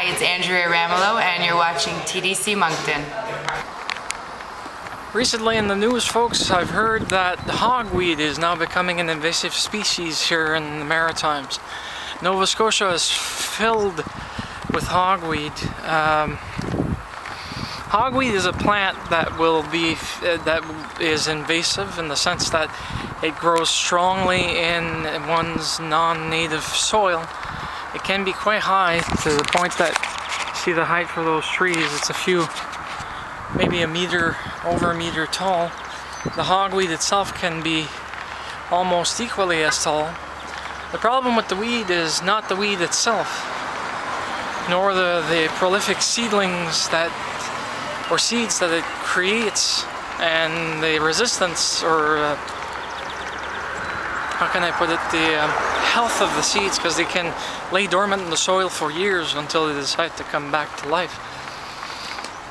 Hi, it's Andrea Ramelow, and you're watching TDC Moncton. Recently in the news, folks, I've heard that hogweed is now becoming an invasive species here in the Maritimes. Nova Scotia is filled with hogweed. Hogweed is a plant that is invasive in the sense that it grows strongly in one's non-native soil. It can be quite high to the point that, see the height for those trees, it's a few, maybe a meter, over a meter tall. The hogweed itself can be almost equally as tall. The problem with the weed is not the weed itself, nor the prolific seedlings or seeds that it creates, and the resistance, or how can I put it, the health of the seeds, because they can lay dormant in the soil for years until they decide to come back to life.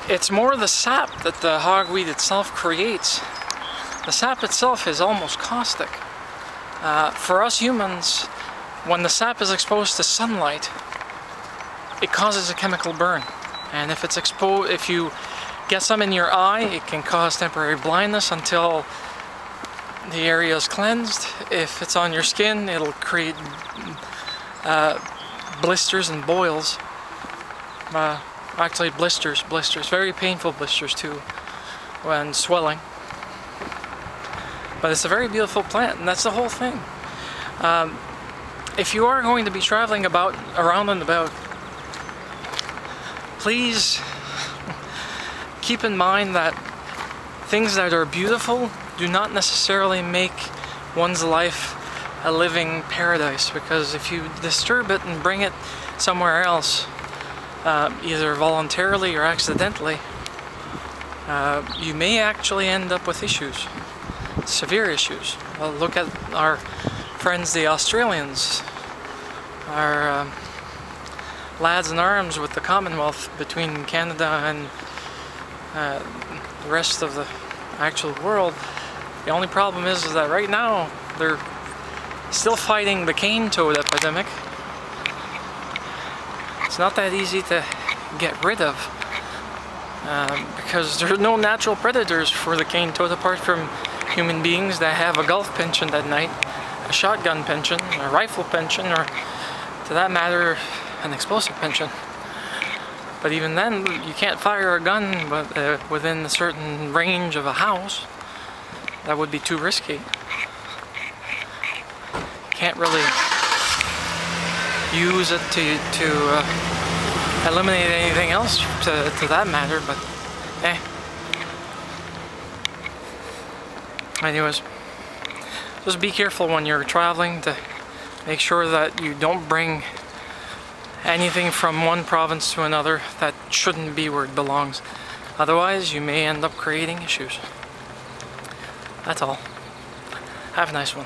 It's more the sap that the hogweed itself creates. The sap itself is almost caustic. For us humans, when the sap is exposed to sunlight, it causes a chemical burn. And if it's if you get some in your eye, it can cause temporary blindness until the area is cleansed. If it's on your skin, it'll create blisters and boils. Actually blisters, very painful blisters too, when swelling. But it's a very beautiful plant, and that's the whole thing. If you are going to be traveling around and about, please keep in mind that things that are beautiful do not necessarily make one's life a living paradise, because if you disturb it and bring it somewhere else, either voluntarily or accidentally, you may actually end up with issues, severe issues. Well, look at our friends the Australians, our lads in arms with the Commonwealth between Canada and the rest of the actual world. The only problem is that right now they're still fighting the cane toad epidemic. It's not that easy to get rid of, because there are no natural predators for the cane toad apart from human beings that have a golf penchant at night, a shotgun penchant, a rifle penchant, or to that matter, an explosive penchant. But even then, you can't fire a gun within a certain range of a house. That would be too risky. Can't really use it to eliminate anything else to that matter, but anyways, just be careful when you're traveling to make sure that you don't bring anything from one province to another that shouldn't be where it belongs. Otherwise, you may end up creating issues. That's all. Have a nice one.